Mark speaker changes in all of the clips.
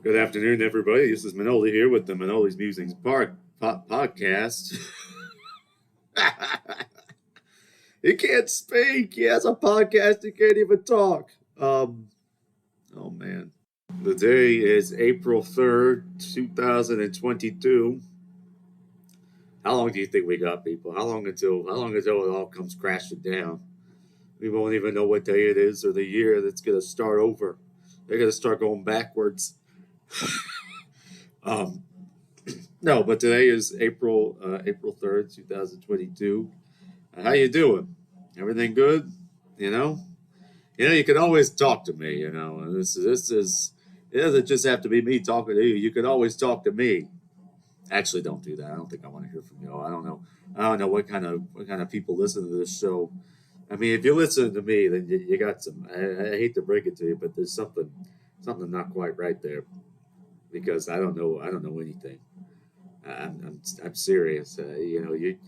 Speaker 1: Good afternoon, everybody. This is Manoli here with the Manoli's Musings podcast. He can't speak. He has a podcast. He can't even talk. Oh man. The day is April 3rd, 2022. How long do you think we got, people? How long until it all comes crashing down? We won't even know what day it is or the year that's gonna start over. They're gonna start going backwards. Um, No, but today is April 3rd, 2022. How you doing? Everything good? You know? You can always talk to me, and this is it doesn't just have to be me talking to you. You can always talk to me. Actually, don't do that. I don't think I want to hear from you. I don't know. I don't know what kind of people listen to this show. I mean, if you listen to me, then you got some. I hate to break it to you, but there's something not quite right there because I don't know anything. I'm serious. You're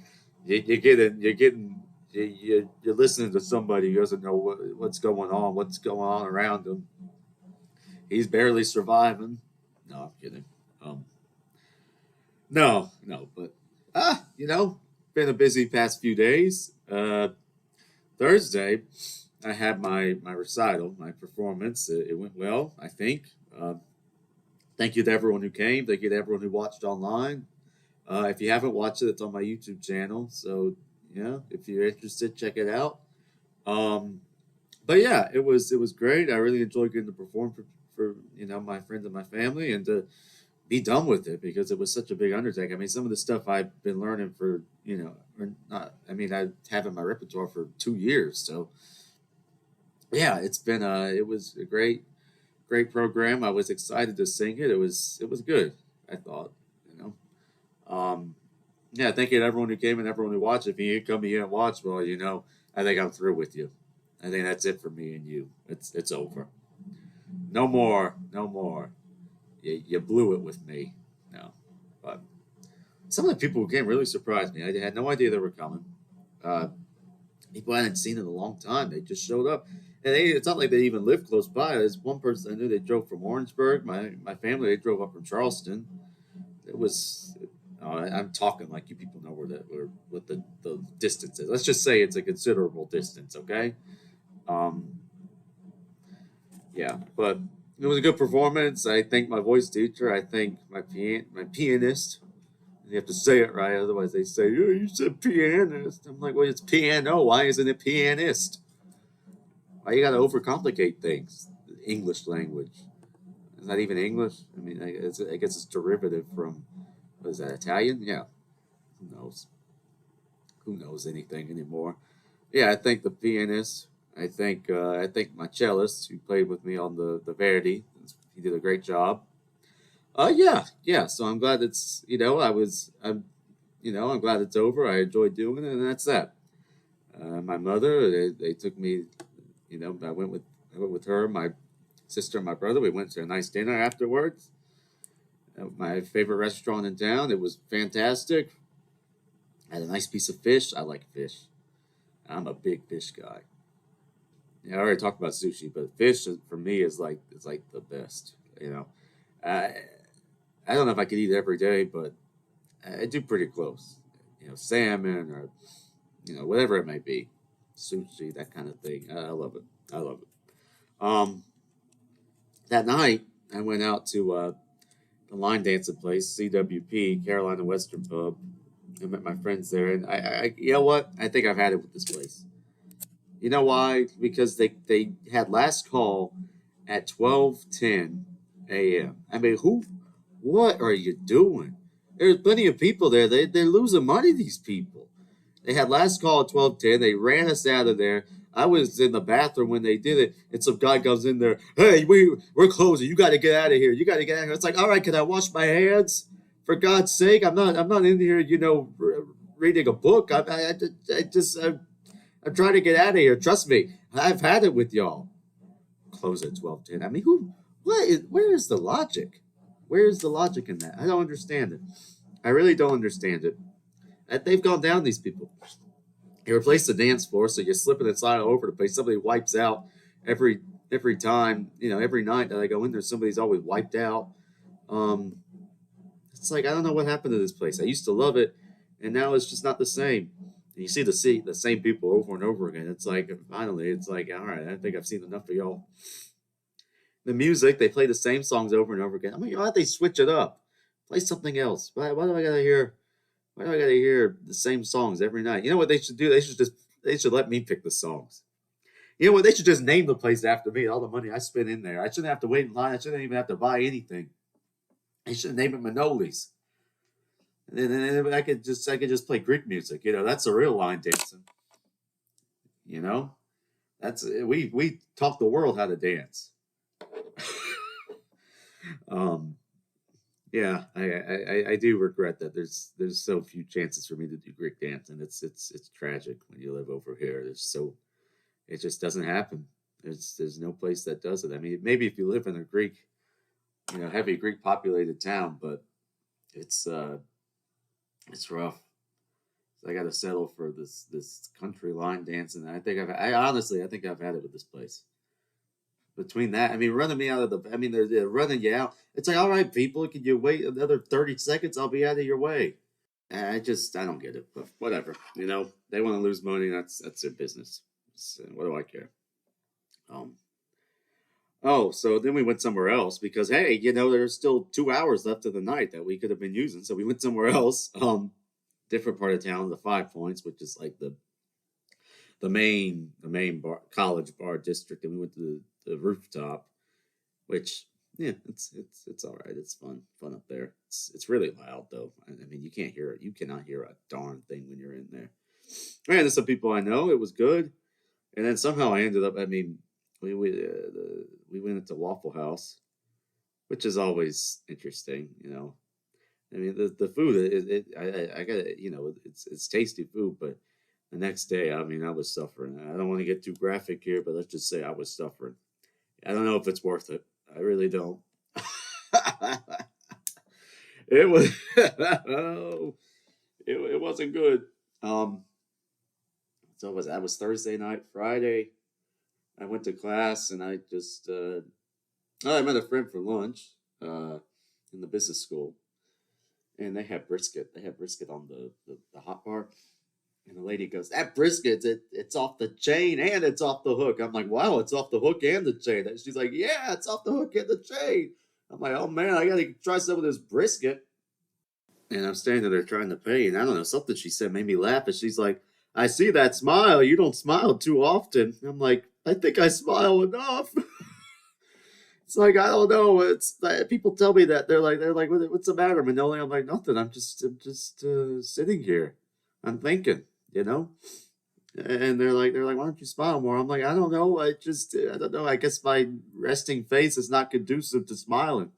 Speaker 1: listening to somebody who doesn't know what's going on around him. He's barely surviving. No, I'm kidding. Um, no, but been a busy past few days. Thursday, I had my recital, my performance. It went well, I think. Thank you to everyone who came. Thank you to everyone who watched online. If you haven't watched it, it's on my YouTube channel. So yeah, if you're interested, check it out. Um, but yeah, it was great. I really enjoyed getting to perform for my friends and my family, and to be done with it because it was such a big undertaking. I mean, some of the stuff I've been learning for or not. I mean, I have in my repertoire for 2 years. So yeah, it was a great program. I was excited to sing it. It was good. I thought, you know. Um, yeah, thank you to everyone who came and everyone who watched. If you didn't come, you didn't watch. Well, I think I'm through with you. I think that's it for me and you. It's over. No more, no more. You blew it with me. No, but some of the people who came really surprised me. I had no idea they were coming. Uh, People I hadn't seen in a long time. They just showed up, and it's not like they even lived close by. There's one person I knew. They drove from Orangeburg. My family, they drove up from Charleston. It was. I'm talking like you people know where what the distance is. Let's just say it's a considerable distance. Okay. Um. Yeah, but it was a good performance. I thank my voice teacher. I thank my pianist. You have to say it right, otherwise they say, "Oh, you said pianist." I'm like, "Well, it's piano. Why isn't it pianist? Why you got to overcomplicate things?" The English language. Is that even English? I mean, I guess it's derivative from, what is that, Italian? Yeah. Who knows? Who knows anything anymore? Yeah, I thank the pianist. I think my cellist who played with me on the Verdi. He did a great job. Yeah, yeah. So I'm glad it's I'm glad it's over. I enjoyed doing it, and that's that. My mother, they took me. I went with her, my sister, and my brother. We went to a nice dinner afterwards at my favorite restaurant in town. It was fantastic. I had a nice piece of fish. I like fish. I'm a big fish guy. Yeah, I already talked about sushi, but fish for me is like the best. I I don't know if I could eat it every day, but I do pretty close. Salmon or whatever it may be, sushi, that kind of thing. I love it. I love it. Um, that night I went out to the line dancing place, CWP, Carolina Western Pub. I met my friends there, and you know what? I think I've had it with this place. You know why? Because they had last call at 12:10 a.m. I mean, who? What are you doing? There's plenty of people there. They're losing money. These people. They had last call at 12:10. They ran us out of there. I was in the bathroom when they did it, and some guy comes in there. Hey, we're closing. You got to get out of here. You got to get out of here. It's like, all right, can I wash my hands? For God's sake, I'm not in here, reading a book. I'm trying to get out of here. Trust me, I've had it with y'all. Close at 12:10. I mean, where is the logic? Where is the logic in that? I don't understand it. I really don't understand it. They've gone down, these people. They replaced the dance floor, so you're slipping and sliding all over the place. Somebody wipes out every every time, every night that I go in there, somebody's always wiped out. Um, it's like I don't know what happened to this place. I used to love it, and now it's just not the same. And you see the same people over and over again. It's like finally, it's like all right, I think I've seen enough of y'all. The music, they play the same songs over and over again. I mean, why don't they switch it up? Play something else. Why do I gotta hear? Why do I gotta hear the same songs every night? You know what they should do? They should let me pick the songs. You know what? They should just name the place after me. All the money I spent in there, I shouldn't have to wait in line. I shouldn't even have to buy anything. They should name it Manoli's, and then I could just play Greek music. That's the real line dancing. You know, that's we taught the world how to dance. um, yeah, I do regret that there's so few chances for me to do Greek dance, and it's tragic when you live over here. It just doesn't happen. There's no place that does it. I mean, maybe if you live in a heavy Greek populated town, but it's it's rough. So I got to settle for this country line dancing. I honestly I think I've had it with this place. Between that, I mean, running me out of I mean, they're running you out. It's like, all right, people, can you wait another 30 seconds? I'll be out of your way. I don't get it, but whatever. They want to lose money. That's their business. So what do I care? Um, oh, so then we went somewhere else because, hey, there's still 2 hours left of the night that we could have been using. So we went somewhere else, different part of town, the Five Points, which is like the main college bar district, and we went to the rooftop, which yeah, it's all right. It's fun up there. It's really loud though. I mean, you can't hear it. You cannot hear a darn thing when you're in there. I ran to some people I know. It was good, and then somehow I ended up. I mean, we went into Waffle House, which is always interesting. I mean, the food. I got it. It's tasty food, but the next day, I mean, I was suffering. I don't want to get too graphic here, but let's just say I was suffering. I don't know if it's worth it. I really don't. It was oh, it wasn't good. Um, so that was Thursday night, Friday. I went to class and I just I met a friend for lunch in the business school, and they have brisket. They have brisket on the hot bar. And the lady goes, "That brisket, it's off the chain and it's off the hook." I'm like, "Wow, it's off the hook and the chain." And she's like, "Yeah, it's off the hook and the chain." I'm like, "Oh man, I gotta try some of this brisket." And I'm standing there trying to pay, and I don't know, something she said made me laugh. And she's like, "I see that smile. You don't smile too often." I'm like, "I think I smile enough." It's like I don't know. It's like, people tell me that they're like, "What's the matter, Manoli?" I'm like, "Nothing. I'm just sitting here. I'm thinking." You know? And they're like, "Why don't you smile more?" I'm like, "I don't know. I don't know. I guess my resting face is not conducive to smiling.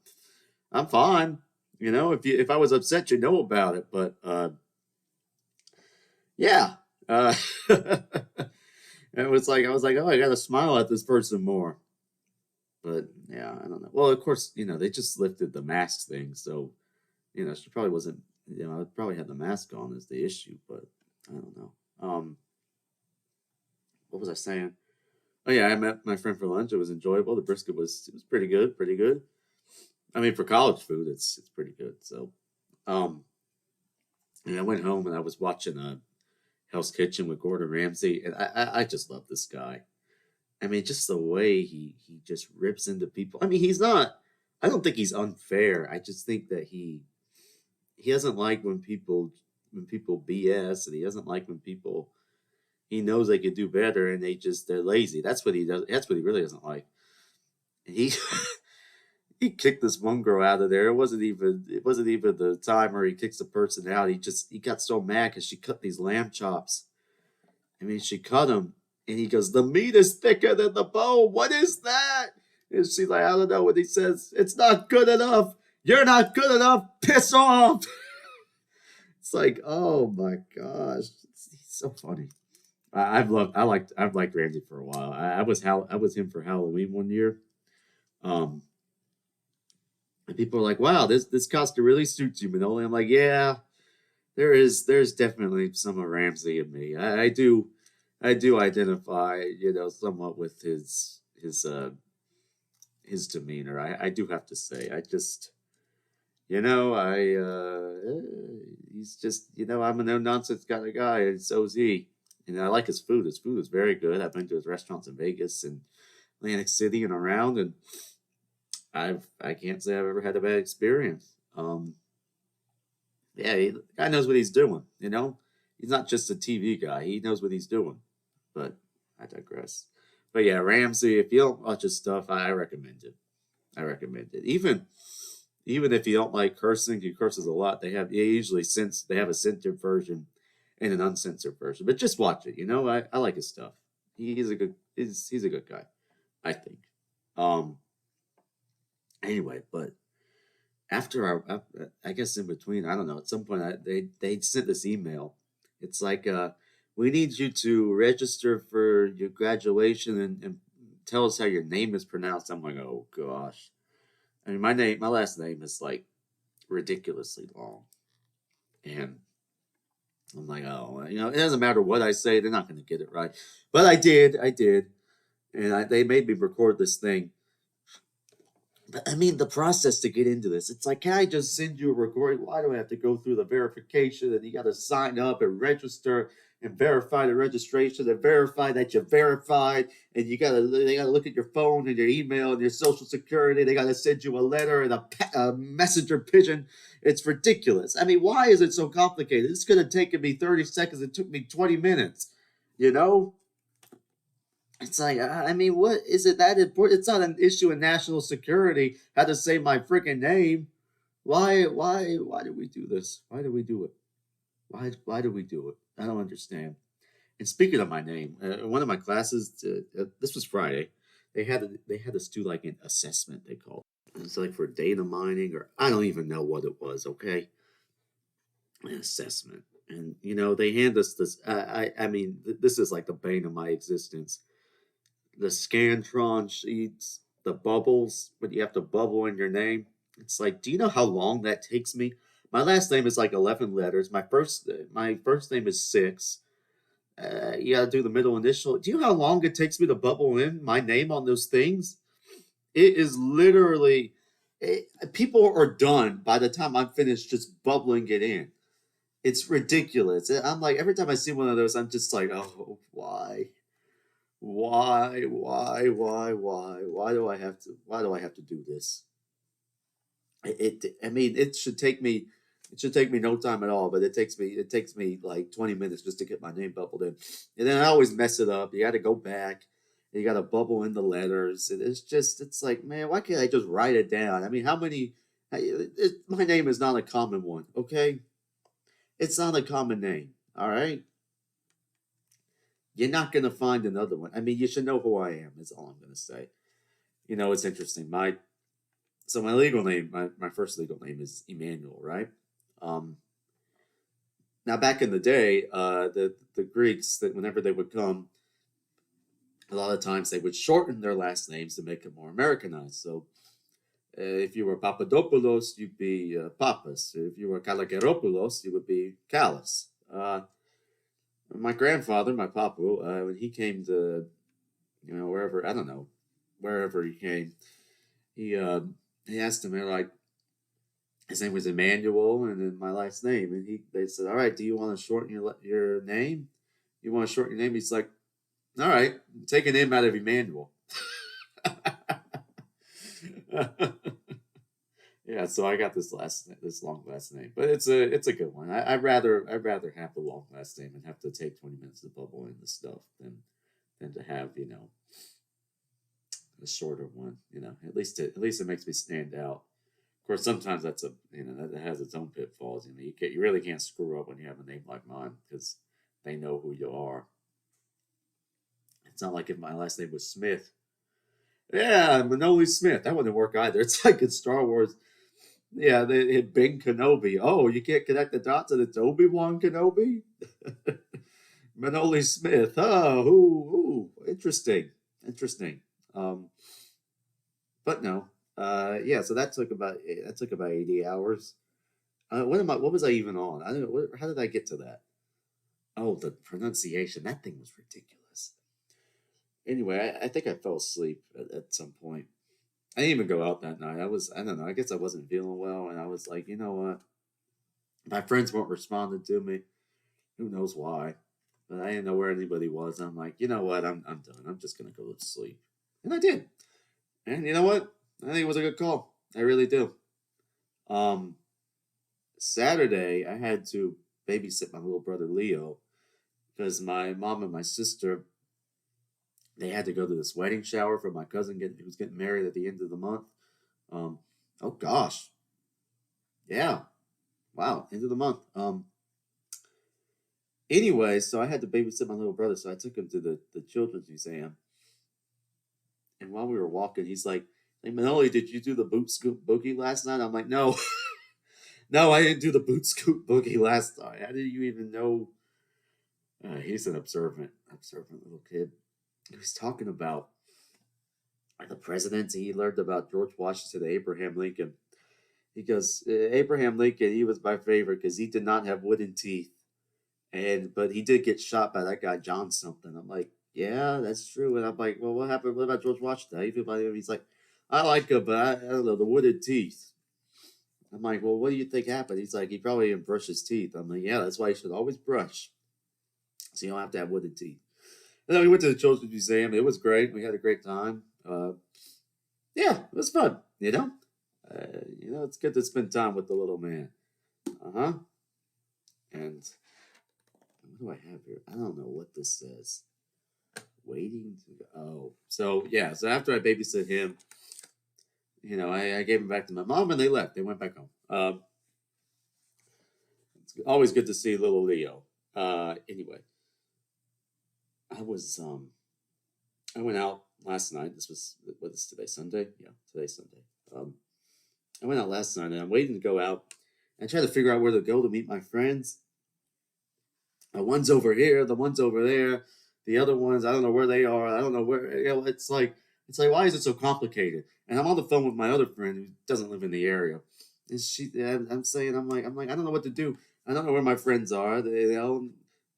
Speaker 1: I'm fine. If I was upset, you know about it. But yeah, it was like I was like, oh, I gotta smile at this person more. But yeah, I don't know. Well, of course, they just lifted the mask thing, so she probably wasn't. I probably had the mask on is the issue, but I don't know. What was I saying? Oh yeah, I met my friend for lunch. It was enjoyable. The brisket was pretty good, pretty good. I mean, for college food, it's pretty good. So, um, and I went home and I was watching Hell's Kitchen with Gordon Ramsay, and I just love this guy. I mean, just the way he just rips into people. I mean, he's not. I don't think he's unfair. I just think that he doesn't like when people BS, and he doesn't like when people he knows they could do better and they're lazy. That's what he does. That's what he really doesn't like. He he kicked this one girl out of there. It wasn't even the time where he kicks the person out. He got so mad because she cut these lamb chops. I mean, she cut them, and he goes, "The meat is thicker than the bone. What is that?" And she's like, "I don't know." What he says, "It's not good enough. You're not good enough. Piss off." It's like, oh my gosh, he's so funny. I've liked Randy for a while. I was him for Halloween one year. Um, and people are like, "Wow, this costume really suits you, Manoli." I'm like, "Yeah, there's definitely some of Ramsay in me. I do identify, somewhat with his his demeanor. I do have to say, I just, you know, he's just, you know, I'm a no nonsense kind of guy, and so is he. And I like his food. His food is very good. I've been to his restaurants in Vegas and Atlantic City and around, and I can't say I've ever had a bad experience. Yeah, the guy knows what he's doing. You know, he's not just a TV guy. He knows what he's doing. But I digress. But yeah, Ramsay. If you don't watch his stuff, I recommend it. I recommend it. Even if you don't like cursing, he curses a lot. They usually since they have a censored version and an uncensored version. But just watch it. You know, I like his stuff. He's a good he's a good guy, I think. Um. Anyway, but after I guess in between, I don't know. At some point, they sent this email. It's like, we need you to register for your graduation and tell us how your name is pronounced. I'm like, oh gosh. I mean, my last name is like ridiculously long, and I'm like, oh, you know, it doesn't matter what I say, they're not going to get it right. But I did, and they made me record this thing. But I mean, the process to get into this, it's like, can I just send you a recording? Why do I have to go through the verification? And you got to sign up and register and verify the registration and verify that you're verified. And they gotta look at your phone and your email and your social security. They gotta send you a letter and a messenger pigeon. It's ridiculous. I mean, why is it so complicated? This could have taken me 30 seconds. It took me 20 minutes. You know, it's like, I mean, what is it that important? It's not an issue in national security how to say my freaking name. Why do we do this? Why do we do it? Why do we do it? I don't understand. And speaking of my name, one of my classes, this was Friday, they had us do like an assessment. They called it. It's like for data mining, or I don't even know what it was. Okay, an assessment, and you know they hand us this. I mean, this is like the bane of my existence, the Scantron sheets, the bubbles, but you have to bubble in your name. It's like, do you know how long that takes me? My last name is like 11 letters. My first name is 6. You got to do the middle initial. Do you know how long it takes me to bubble in my name on those things? It is literally, people are done by the time I'm finished just bubbling it in. It's ridiculous. I'm like, every time I see one of those, I'm just like, oh, why? Why do I have to do this? I mean, it should take me no time at all, but it takes me like 20 minutes just to get my name bubbled in. And then I always mess it up. You got to go back. You got to bubble in the letters. It's like, man, why can't I just write it down? I mean, my name is not a common one, okay? It's not a common name, all right? You're not going to find another one. I mean, you should know who I am, is all I'm going to say. You know, it's interesting. My legal name, my first legal name is Emmanuel, right? Um, Now, back in the day, the Greeks, that whenever they would come, a lot of times they would shorten their last names to make it more Americanized. So, if you were Papadopoulos, you'd be Papas. If you were Kalageropoulos, you would be Kalas. My grandfather, my papu, when he came to, you know, wherever, I don't know, wherever he came, he uh, he asked him, like, his name was Emmanuel, and then my last name, and they said, all right, do you want to shorten your name? You want to shorten your name? He's like, all right, take a name out of Emmanuel. Yeah, so I got this long last name, but it's a good one. I'd rather have the long last name and have to take 20 minutes to bubble in the stuff than to have, you know, a shorter one. You know, at least it makes me stand out. Of course, sometimes that has its own pitfalls. You know, you really can't screw up when you have a name like mine because they know who you are. It's not like if my last name was Smith. Yeah, Manoli Smith. That wouldn't work either. It's like in Star Wars. Yeah, they hit Big Kenobi. Oh, you can't connect the dots and it's Obi-Wan Kenobi? Manoli Smith. Oh, interesting. Interesting. Um, but no. Yeah, so that took about 80 hours. What was I even on? I don't know. How did I get to that? Oh, the pronunciation. That thing was ridiculous. Anyway, I think I fell asleep at some point. I didn't even go out that night. I don't know. I guess I wasn't feeling well, and I was like, you know what? My friends weren't responding to me. Who knows why? But I didn't know where anybody was. I'm like, you know what? I'm done. I'm just gonna go to sleep, and I did. And you know what? I think it was a good call. I really do. Um, Saturday, I had to babysit my little brother Leo because my mom and my sister they had to go to this wedding shower for my cousin who was getting married at the end of the month. Um, oh gosh, yeah, wow, end of the month. Anyway, so I had to babysit my little brother, so I took him to the children's museum. And while we were walking, he's like, "Hey Manoli, did you do the boot scoop boogie last night?" I'm like, "No, no, I didn't do the boot scoop boogie last night. How did you even know?" He's an observant little kid. He was talking about the presidents. He learned about George Washington, Abraham Lincoln. He goes, Abraham Lincoln. He was my favorite because he did not have wooden teeth, but he did get shot by that guy John something. I'm like, yeah, that's true. And I'm like, well, what happened? What about George Washington? How you feel about him? He's like, I like him, but I don't know the wooden teeth. I'm like, well, what do you think happened? He's like, he probably didn't brush his teeth. I'm like, yeah, that's why you should always brush, so you don't have to have wooden teeth. And then we went to the Children's Museum. It was great. We had a great time. Yeah, it was fun. It's good to spend time with the little man. Uh huh. And what do I have here? I don't know what this says. Waiting to go. Oh, so yeah. So after I babysit him, I gave him back to my mom, and they left. They went back home. It's always good to see little Leo. Anyway, I was I went out last night. This was what is today? Sunday? Yeah, today's Sunday. I went out last night, and I'm waiting to go out and try to figure out where to go to meet my friends. The one's over here, the one's over there, the other ones I don't know where they are. I don't know where. It's like why is it so complicated? And I'm on the phone with my other friend who doesn't live in the area, and I'm saying I'm like I don't know what to do. I don't know where my friends are. They all.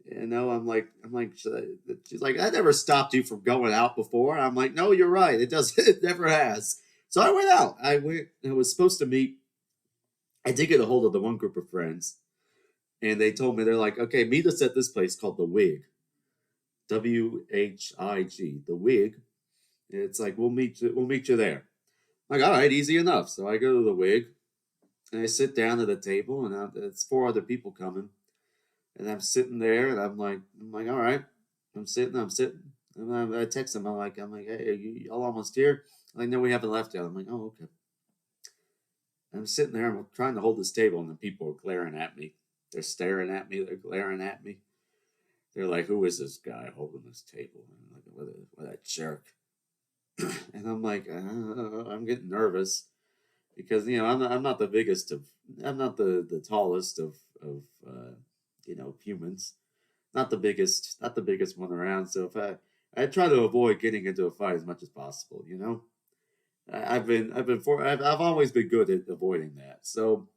Speaker 1: I'm like, she's like, I never stopped you from going out before. I'm like, no, you're right. It does. It never has. So I went out. I was supposed to meet. I did get a hold of the one group of friends, and they told me they're like, okay, meet us at this place called the Wig, WHIG, the Wig. And it's like we'll meet you there. I'm like, all right, easy enough. So I go to the Wig, and I sit down at a table, and it's four other people coming. And I'm sitting there, and I'm like, all right. I'm sitting, and I text them. I'm like, hey, are you all almost here? Like, no, we haven't left yet. I'm like, oh, okay. I'm sitting there, I'm trying to hold this table, and the people are glaring at me. They're staring at me. They're glaring at me. They're like, who is this guy holding this table? And I'm like, what a jerk. And I'm like, I'm getting nervous because I'm not the biggest of, I'm not the tallest of humans, not the biggest one around. So if I try to avoid getting into a fight as much as possible. I've always been good at avoiding that. So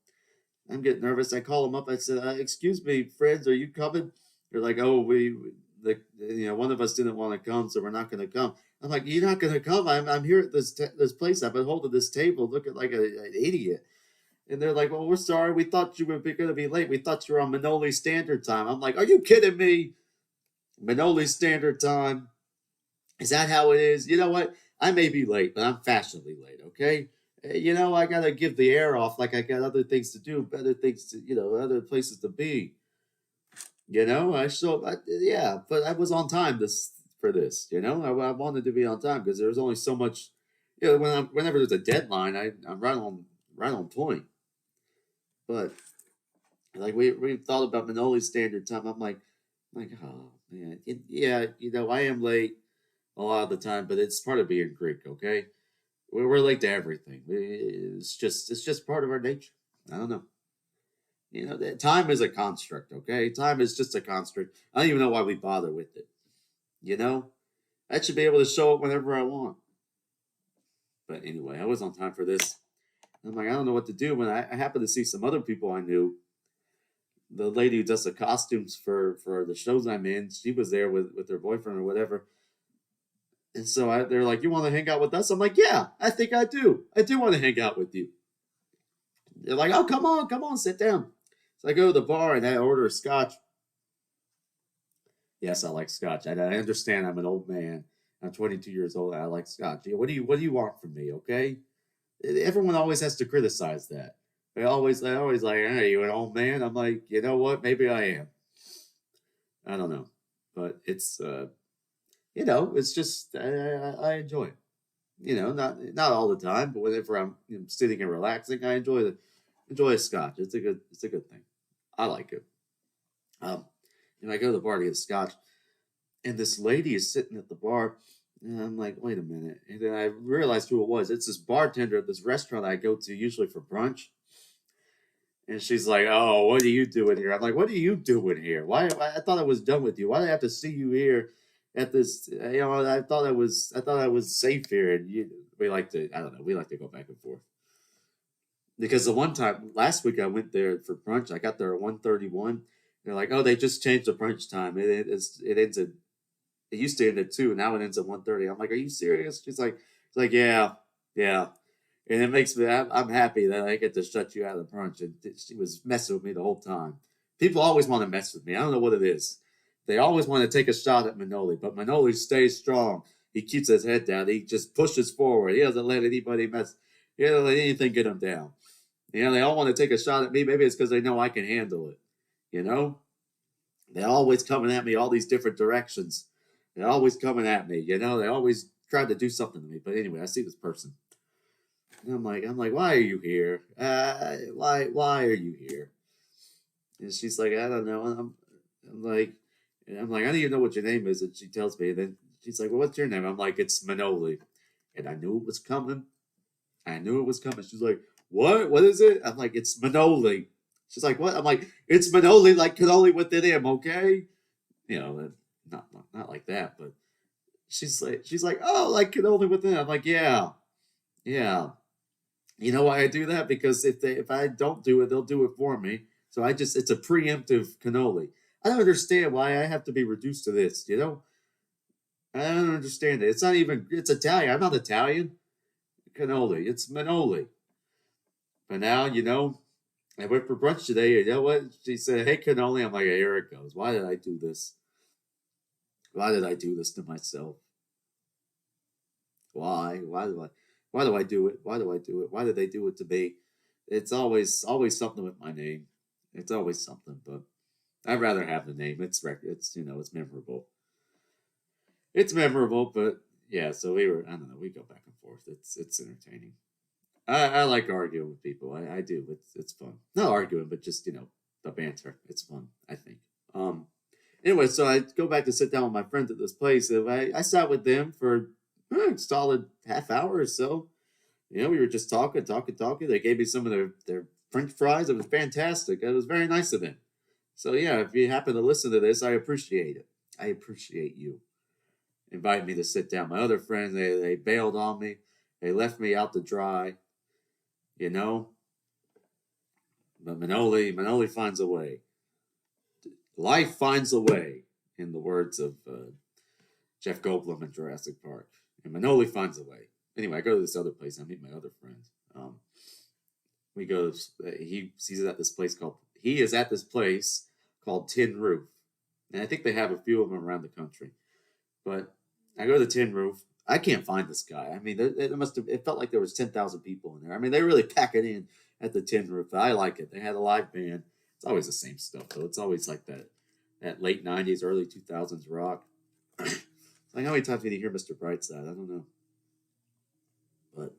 Speaker 1: I'm getting nervous. I call them up. I said, "Excuse me, friends, are you coming?" They're like, "Oh, one of us didn't want to come, so we're not going to come." I'm like, "You're not going to come? I'm here at this place. I've been holding this table, looking like an idiot." And they're like, "Well, we're sorry. We thought you were going to be late. We thought you were on Manoli Standard Time." I'm like, "Are you kidding me? Manoli Standard Time? Is that how it is? You know what? I may be late, but I'm fashionably late, okay? I got to give the air off like I got other things to do, better things to, other places to be. Yeah, but I was on time for this, I wanted to be on time because there was only so much, whenever there's a deadline, I'm right on point. But like we thought about Manoli Standard Time. I'm like, oh man, yeah, I am late a lot of the time, but it's part of being Greek. Okay, we're late to everything. It's just part of our nature. I don't know. Time is a construct. Okay, time is just a construct. I don't even know why we bother with it. You know, I should be able to show up whenever I want. But anyway, I was on time for this. I'm like, I don't know what to do. When I happened to see some other people I knew, the lady who does the costumes for the shows I'm in, she was there with her boyfriend or whatever. And so they're like, "You want to hang out with us?" I'm like, "Yeah, I think I do. I do want to hang out with you." They're like, "Oh, come on, sit down." So I go to the bar and I order a scotch. Yes, I like scotch. I understand I'm an old man. I'm 22 years old. I like scotch. Yeah, what do you want from me? Okay. Everyone always has to criticize that. They always like, "Hey, are you an old man?" I'm like, you know what? Maybe I am. I don't know, but it's it's just I enjoy it. Not all the time, but whenever I'm sitting and relaxing, I enjoy a scotch. It's a good thing. I like it. Um, I go to the bar to get a scotch, and this lady is sitting at the bar, and I'm like, wait a minute, and then I realized who it was. It's this bartender at this restaurant I go to usually for brunch, and she's like, "Oh, what are you doing here?" I'm like, "What are you doing here? Why I thought I was done with you. Why do I have to see you here at this? I thought I was safe here." And we like to, I don't know, we like to go back and forth because the one time last week I went there for brunch. I got there at 1:31. They're like, "Oh, they just changed the brunch time. It ends at it used to end at 2, now it ends at 1:30." I'm like, "Are you serious?" She's like, "Yeah, yeah." And it makes me, I'm happy that I get to shut you out of the brunch. And she was messing with me the whole time. People always want to mess with me. I don't know what it is. They always want to take a shot at Manoli, but Manoli stays strong. He keeps his head down. He just pushes forward. He doesn't let anybody mess. He doesn't let anything get him down. They all want to take a shot at me. Maybe it's because they know I can handle it. You know, they're always coming at me all these different directions. They're always coming at me. They always try to do something to me. But anyway, I see this person. And I'm like, why are you here? Why are you here? And she's like, I don't know. I'm like, I don't even know what your name is. And she tells me, and then she's like, well, what's your name? I'm like, it's Manoli. And I knew it was coming. I knew it was coming. She's like, what? What is it? I'm like, it's Manoli. She's like, what? I'm like, it's Manoli, like cannoli with an M, okay? Not like that, but she's like, oh, like cannoli with an M. I'm like, yeah, yeah. You know why I do that? Because if I don't do it, they'll do it for me. So it's a preemptive cannoli. I don't understand why I have to be reduced to this. I don't understand it. It's not even. It's Italian. I'm not Italian. Cannoli. It's Manoli. But now I went for brunch today. You know what? She said, "Hey, cannoli." I'm like, here it goes. Why did I do this? Why did I do this to myself? Why? Why do I do it? Why do I do it? Why did they do it to me? It's always something with my name. It's always something, but I'd rather have the name. It's memorable. It's memorable, but yeah. So I don't know. We go back and forth. It's entertaining. I like arguing with people. I do. It's fun. Not arguing, but just the banter. It's fun. I think. Um. Anyway, so I go back to sit down with my friends at this place, and I sat with them for a solid half hour or so. We were just talking, talking, talking. They gave me some of their French fries. It was fantastic. It was very nice of them. So yeah, if you happen to listen to this, I appreciate it. I appreciate you. Invite me to sit down. My other friends, they bailed on me. They left me out to dry, you know. But Manoli finds a way. Life finds a way, in the words of Jeff Goldblum in Jurassic Park. And Manoli finds a way. Anyway, I go to this other place. I meet my other friends. We go. He's at this place called. He is at this place called Tin Roof, and I think they have a few of them around the country. But I go to the Tin Roof. I can't find this guy. I mean, it must have. It felt like there was 10,000 people in there. I mean, they really pack it in at the Tin Roof. I like it. They had a live band. It's always the same stuff though. It's always like that late '90s, early 2000s rock. Like how many times did you hear Mr. Brightside? I don't know. But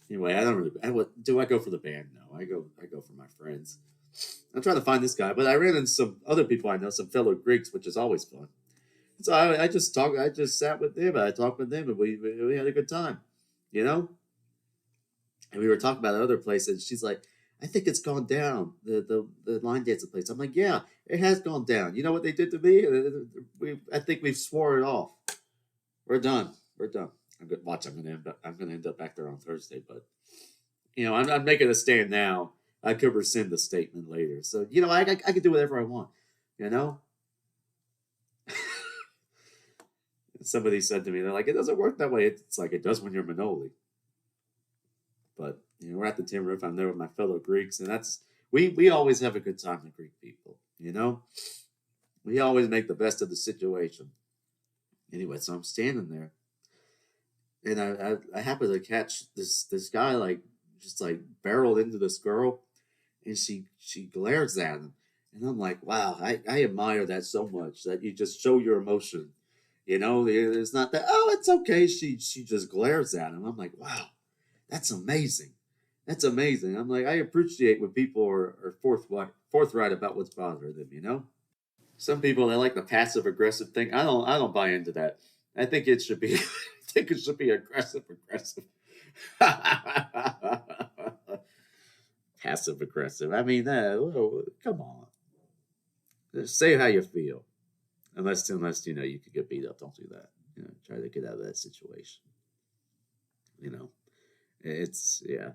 Speaker 1: anyway, I don't really. Do I go for the band? No, I go for my friends. I'm trying to find this guy, but I ran into some other people I know, some fellow Greeks, which is always fun. So I just talked. I just sat with them. I talked with them, and we had a good time, you know. And we were talking about another place, and she's like, "I think it's gone down. The line dancing place." I'm like, "Yeah, it has gone down. You know what they did to me? I think we've swore it off. We're done. We're done." I'm gonna end up back there on Thursday, but I'm making a stand now. I could rescind the statement later. So I can do whatever I want. You know. Somebody said to me, they're like, it doesn't work that way. It's like it does when you're Manoli. But we're at the tin roof. I'm there with my fellow Greeks, and we always have a good time with Greek people. We always make the best of the situation. Anyway, so I'm standing there, and I happen to catch this guy like just like barreled into this girl, and she glares at him, and I'm like, wow, I admire that so much that you just show your emotion. It's not that, oh, it's okay. She just glares at him. I'm like, wow, that's amazing. That's amazing. I'm like, I appreciate when people are forthright about what's bothering them. Some people, they like the passive aggressive thing. I don't buy into that. I think it should be I think it should be aggressive. Passive aggressive. I mean, come on. Just say how you feel. Unless you could get beat up, don't do that. Try to get out of that situation. It's you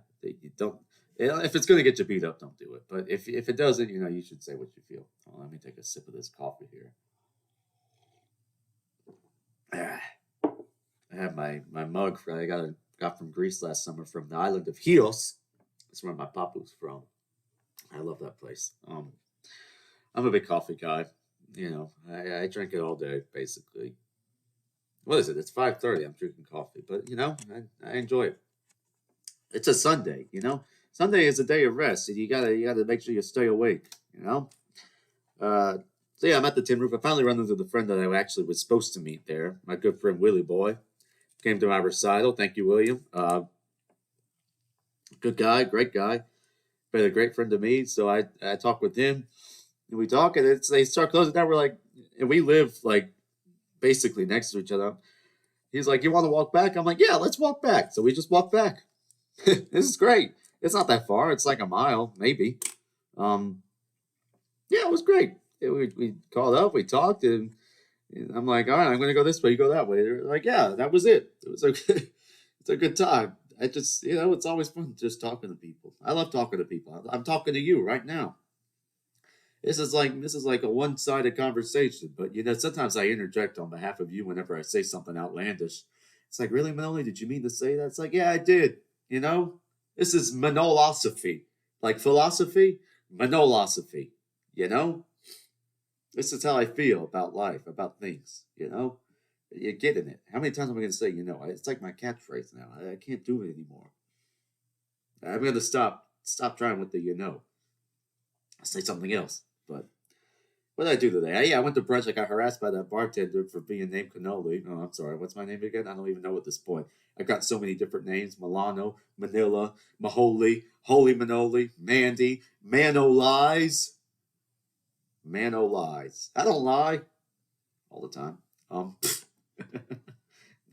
Speaker 1: don't. If it's going to get you beat up, don't do it. But if it doesn't, you should say what you feel. Oh, let me take a sip of this coffee here. I have my mug I got from Greece last summer from the island of Chios. That's where my papu's from. I love that place. I'm a big coffee guy. I drink it all day basically. What is it? It's 5:30. I'm drinking coffee, but I enjoy it. It's a Sunday. Sunday is a day of rest, and you gotta make sure you stay awake. So yeah, I'm at the tin roof. I finally run into the friend that I actually was supposed to meet there. My good friend Willie Boy came to my recital. Thank you, William. Good guy, great guy, been a great friend to me. So I talk with him, and we talk, and they start closing down. We're like, and we live like basically next to each other. He's like, "You want to walk back?" I'm like, "Yeah, let's walk back." So we just walk back. This is great. It's not that far. It's like a mile, maybe. Um, yeah, it was great. We called up, we talked, and I'm like, all right, I'm going to go this way, you go that way. They're like, yeah, that was it. It was it's a good time. I just, it's always fun just talking to people. I love talking to people. I'm talking to you right now. This is like a one-sided conversation, but sometimes I interject on behalf of you whenever I say something outlandish. It's like, really, Manoli, did you mean to say that? It's like, yeah, I did. This is monolosophy, like philosophy, monolosophy. This is how I feel about life, about things. You're getting it. How many times am I going to say, It's like my catchphrase now. I can't do it anymore. I'm going to stop trying with the. I'll say something else. But what did I do today? I went to brunch. I got harassed by that bartender for being named Cannoli. Oh, I'm sorry. What's my name again? I don't even know at this point. I've got so many different names. Milano, Manila, Maholi, Holy Manoli, Mandy, Manolies. Manolies. I don't lie all the time. No,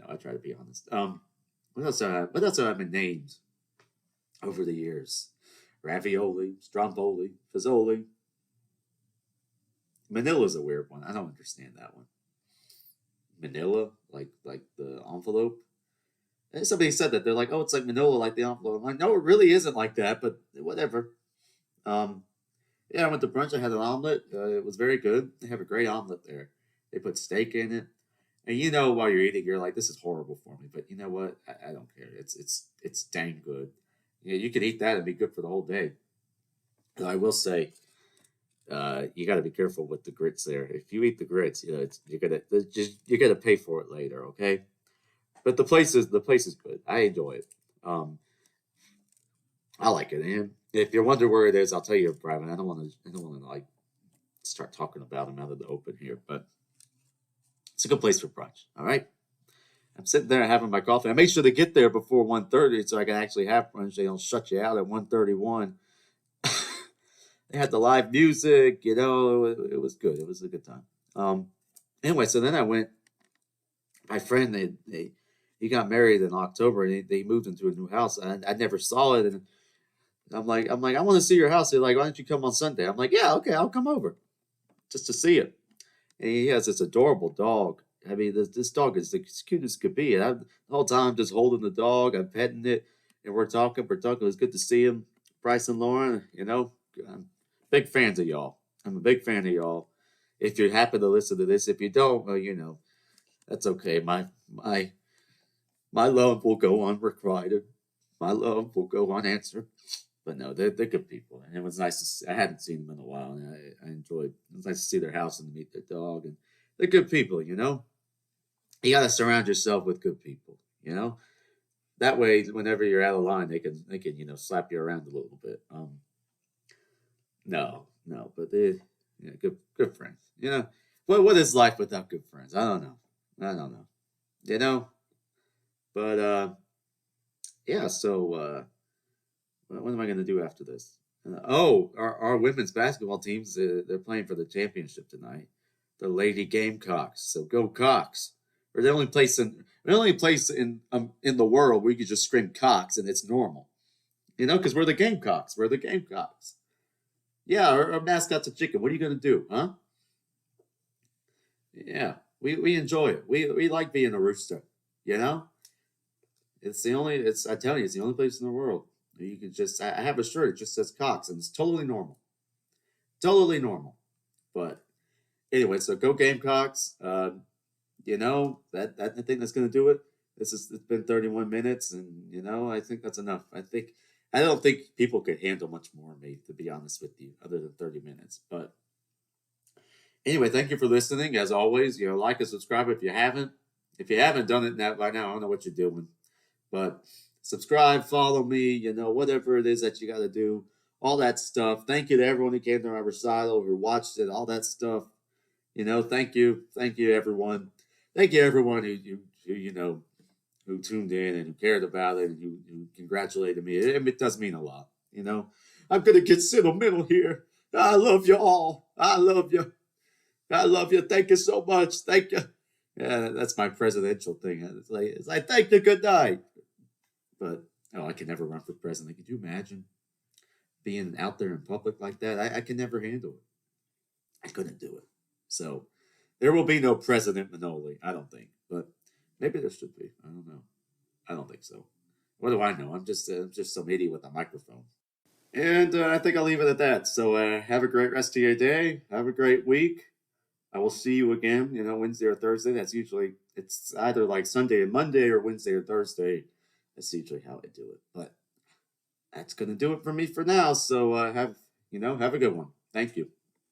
Speaker 1: I try to be honest. What else have I been named over the years? Ravioli, Stromboli, Fazoli. Manila's a weird one. I don't understand that one. Manila, like the envelope. And somebody said that they're like, oh, it's like Manila, like the envelope. I'm like, no, it really isn't like that, but whatever. Yeah, I went to brunch. I had an omelet. It was very good. They have a great omelet there. They put steak in it, and while you're eating, you're like, this is horrible for me. But you know what? I don't care. It's dang good. You could eat that and be good for the whole day. I will say, you got to be careful with the grits there. If you eat the grits, you're gonna pay for it later, okay? But the place is good. I enjoy it. I like it, and if you're wondering where it is, I'll tell you in private. I don't want to like start talking about them out of the open here, but it's a good place for brunch. All right. I'm sitting there having my coffee. I make sure to get there before 1:30 so I can actually have brunch. They don't shut you out at 1:31. They had the live music, it was good. It was a good time. Anyway, so then I went. My friend, he got married in October, and they moved into a new house. And I never saw it, and I'm like, I want to see your house. They're like, why don't you come on Sunday? I'm like, yeah, okay, I'll come over just to see it. And he has this adorable dog. I mean, this dog is as cute as could be. And the whole time I'm just holding the dog, I'm petting it, and we're talking. It was good to see him. Bryce and Lauren, I'm big fans of y'all. I'm a big fan of y'all. If you happen to listen to this, if you don't, well, That's okay. My love will go unrequited. My love will go unanswered. But no, they're good people, and it was nice to see. I hadn't seen them in a while, and I enjoyed. It was nice to see their house and meet their dog, and they're good people. You got to surround yourself with good people. That way, whenever you're out of line, they can slap you around a little bit. No, no, but they good friends. What is life without good friends? I don't know. I don't know. You know, but yeah. So what am I going to do after this? Our women's basketball teams, they're playing for the championship tonight. The Lady Gamecocks. So go Cox! We're the only place in the world where you can just scream Cox and it's normal. Because we're the Gamecocks. We're the Gamecocks. Yeah, our mascot's a chicken. What are you going to do, huh? Yeah, we enjoy it. We like being a rooster. You know, I tell you, it's the only place in the world where you can just. I have a shirt. It just says Cox, and it's totally normal. Totally normal. But anyway, so go Gamecocks. That I think that's going to do it. It's been 31 minutes, and I think that's enough. I don't think people could handle much more of me, to be honest with you, other than 30 minutes. But anyway, thank you for listening. As always, like and subscribe if you haven't. If you haven't done it by now, I don't know what you're doing. But subscribe, follow me, whatever it is that you got to do, all that stuff. Thank you to everyone who came to my recital, who watched it, all that stuff. Thank you. Thank you, everyone. Thank you, everyone who tuned in and who cared about it and who congratulated me. It does mean a lot. I'm going to get sentimental here. I love you all. I love you. I love you. Thank you so much. Thank you. Yeah, that's my presidential thing. It's like thank you, good night. But I can never run for president. Could you imagine being out there in public like that? I can never handle it. I couldn't do it. So there will be no President Manoli, I don't think. But maybe there should be. I don't know. I don't think so. What do I know? I'm just some idiot with a microphone. And I think I'll leave it at that. So have a great rest of your day. Have a great week. I will see you again, Wednesday or Thursday. It's either like Sunday and Monday or Wednesday or Thursday. That's usually how I do it. But that's going to do it for me for now. So have a good one. Thank you.